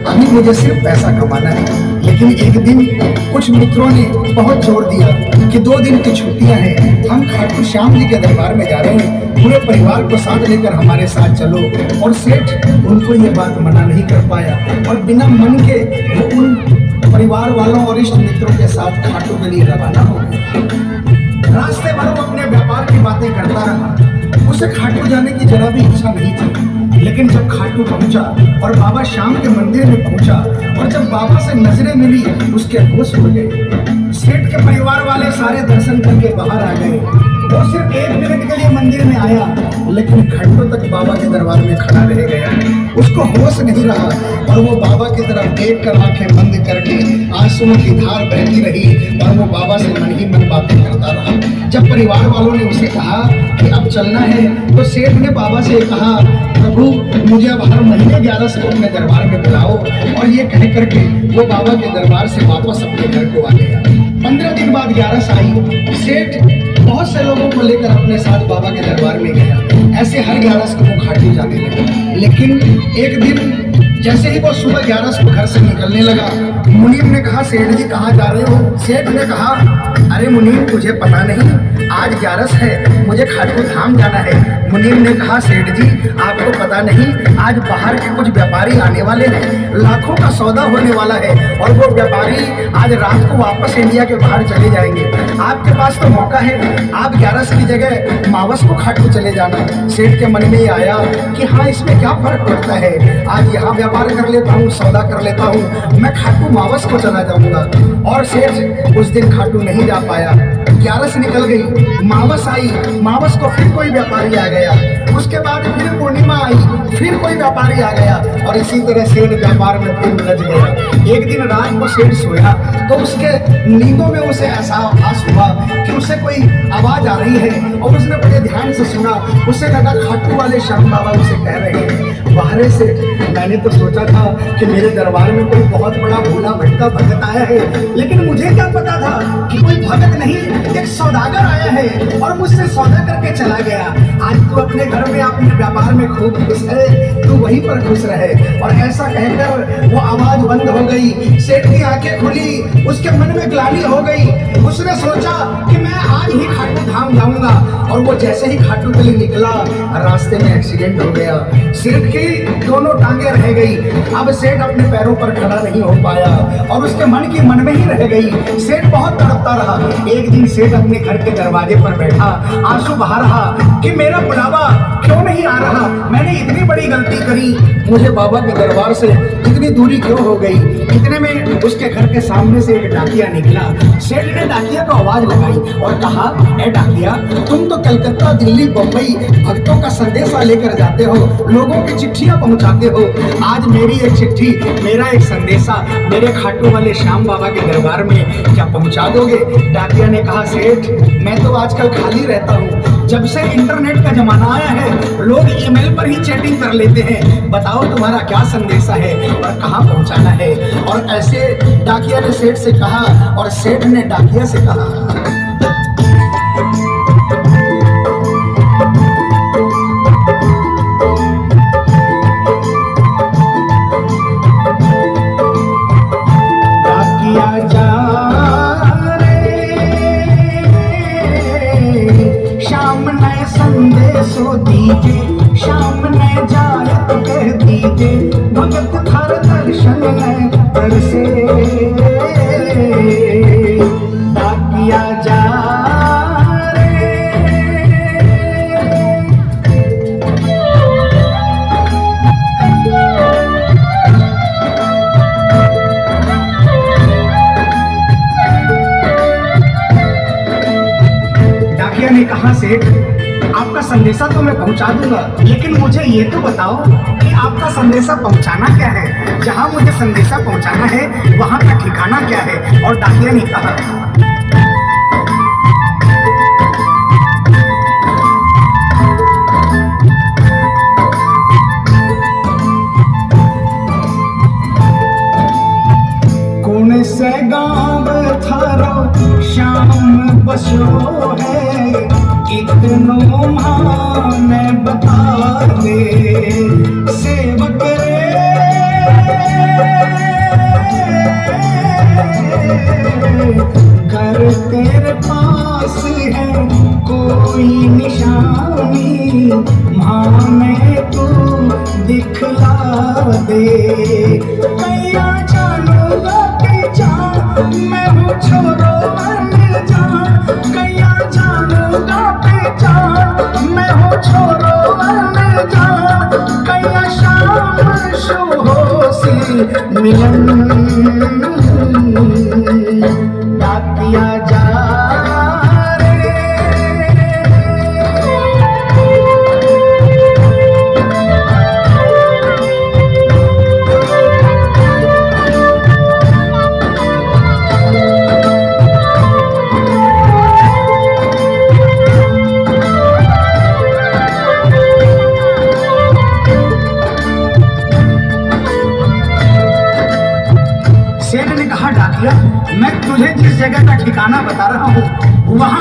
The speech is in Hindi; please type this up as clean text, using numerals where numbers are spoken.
अभी मुझे सिर्फ पैसा कमाना है। लेकिन एक दिन कुछ मित्रों ने बहुत जोर दिया कि 2 दिन की छुट्टियां हैं, हम खाटू श्याम जी के दरबार में जा रहे हैं, पूरे परिवार को साथ लेकर हमारे साथ चलो। और सेठ उनको ये बात मना नहीं कर पाया और बिना मन के वो उन परिवार वालों और इष्ट मित्रों के साथ खाटू के लिए रवाना हो गए। रास्ते भर वो अपने व्यापार की बातें करता रहा। उसे खाटू जाने की जरा भी इच्छा नहीं थी। लेकिन जब खाटू पहुंचा और बाबा श्याम के मंदिर में पहुंचा और जब बाबा से नजरें मिली, उसके होश उड़ गए। सेठ के परिवार वाले सारे दर्शन करके बाहर आ गए। वो सिर्फ 1 मिनट के लिए मंदिर में आया, लेकिन घंटों तक बाबा के दरबार में खड़ा रह गया। उसको होश नहीं रहा और वो बाबा की तरफ देख कर आंखें बंद करके आंसुओं की धार बहती रही और वो बाबा से मन ही मन बातें करता रहा। जब परिवार वालों ने उसे कहा कि अब चलना है, तो सेठ ने बाबा से कहा, प्रभु मुझे अब हर महीने 11 को अपने दरबार में बुलाओ। और ये कह करके वो बाबा के दरबार से वापस अपने घर को आ गया। 15 दिन बाद 11 आई। सेठ बहुत से लोगों को लेकर अपने साथ बाबा के दरबार में गया। ऐसे हर 11 को वो खाटू जाने लगा। लेकिन एक दिन जैसे ही वो सुबह 11 को घर से निकलने लगा, मुनीम ने कहा, सेठ जी कहाँ जा रहे हो? सेठ ने कहा, अरे मुनीम तुझे पता नहीं आज 11 है, मुझे खाटू धाम जाना है। मुनीम ने कहा, सेठ जी आपको पता नहीं आज बाहर के कुछ व्यापारी आने वाले हैं, लाखों का सौदा होने वाला है और वो व्यापारी आज रात को वापस इंडिया के बाहर चले जाएंगे। आपके पास तो मौका है, आप 11 की जगह मावस को खाटू चले जाना। सेठ के मन में ये आया कि हाँ इसमें क्या फर्क पड़ता है, आज यहाँ व्यापार कर लेता हूँ, सौदा कर लेता हूँ, मैं खाटू मावस को चला जाऊंगा। और सेठ उस दिन खाटू नहीं जा पाया। 11 निकल गई, मावस आई, मावस को फिर कोई व्यापारी आ गया, उसके बाद फिर पूर्णिमा आई, फिर कोई व्यापारी आ गया और इसी तरह सेठ व्यापार में फिर उलझ गया। एक दिन रात को सेठ सोया तो उसके नींदों में उसे ऐसा आभास हुआ कि उसे कोई आवाज आ रही है और उसने बड़े ध्यान से सुना। उसे लगा खाटू वाले श्याम बाबा उसे कह रहे हैं, बाहर से मैंने तो सोचा था कि मेरे दरबार में कोई बहुत बड़ा भोला भटका भगत आया है, लेकिन मुझे क्या पता था कि कोई भगत नहीं एक सौदागर आया है और मुझसे सौदा करके चला गया। आज तू अपने घर में अपने व्यापार में खूब खुश है, तू वहीं पर खुश रहे। और ऐसा कहकर वो आवाज बंद हो गई। सेठ की आंखें खुली, उसके मन में ग्लानि हो गई। उसने सोचा कि मैं आज ही खाटू धाम जाऊंगा और वो जैसे ही खाटू के लिए निकला, रास्ते में एक्सीडेंट हो गया। सेठ की दोनों टांगे रह गई। अब सेठ अपने पैरों पर खड़ा नहीं हो पाया और उसके मन में ही रह गई। सेठ बहुत तड़पता रहा। एक दिन सेठ अपने घर के दरवाजे पर बैठा, आंसू बहा रहा कि मेरा बुलावा क्यों नहीं आ रहा, मैंने इतनी बड़ी गलती करी, मुझे बाबा के दरबार से इतनी दूरी क्यों हो गई। इतने में उसके घर के सामने से एक डाकिया निकला। सेठ ने डाकिया को आवाज लगाई और कहा, ए डाकिया, तुम तो कलकत्ता, दिल्ली, बम्बई भक्तों का संदेशा लेकर जाते हो, लोगों की चिट्ठियां पहुंचाते हो। आज मेरी एक चिट्ठी, मेरा एक संदेशा मेरे खाटू वाले श्याम बाबा के दरबार में क्या पहुंचा दोगे? डाकिया ने कहा, सेठ मैं तो आजकल खाली रहता हूँ, जब से इंटरनेट का जमाना आया है लोग ईमेल पर ही चैटिंग कर लेते हैं, बताओ तुम्हारा क्या संदेशा है और कहाँ पहुंचाना है। और ऐसे डाकिया ने सेठ से कहा और सेठ ने डाकिया से कहा। संदेशो दीजे श्याम ने जायत कह दीजे, भगत थार दर्शन में तरसे डाकिया जा रे। डाकिया ने कहा, सेठ आपका संदेशा तो मैं पहुंचा दूंगा, लेकिन मुझे ये तो बताओ कि आपका संदेशा पहुंचाना क्या है, जहां मुझे संदेशा पहुंचाना है वहां का ठिकाना क्या है। और डाकिया ने कहा, कौन से गाँव थारो श्याम बसो है, इतनो माने बता दे सेवक रे। कैया जानूंगा पहचान मैं हूँ छोरो अनजान, कैया जानूंगा पहचान मैं हूँ छोरो अनजान, कैया शाम शुभो से मिलन डाकिया जा शेर ने कहा, डाकिया मैं तुझे जिस जगह का ठिकाना बता रहा हूँ वहां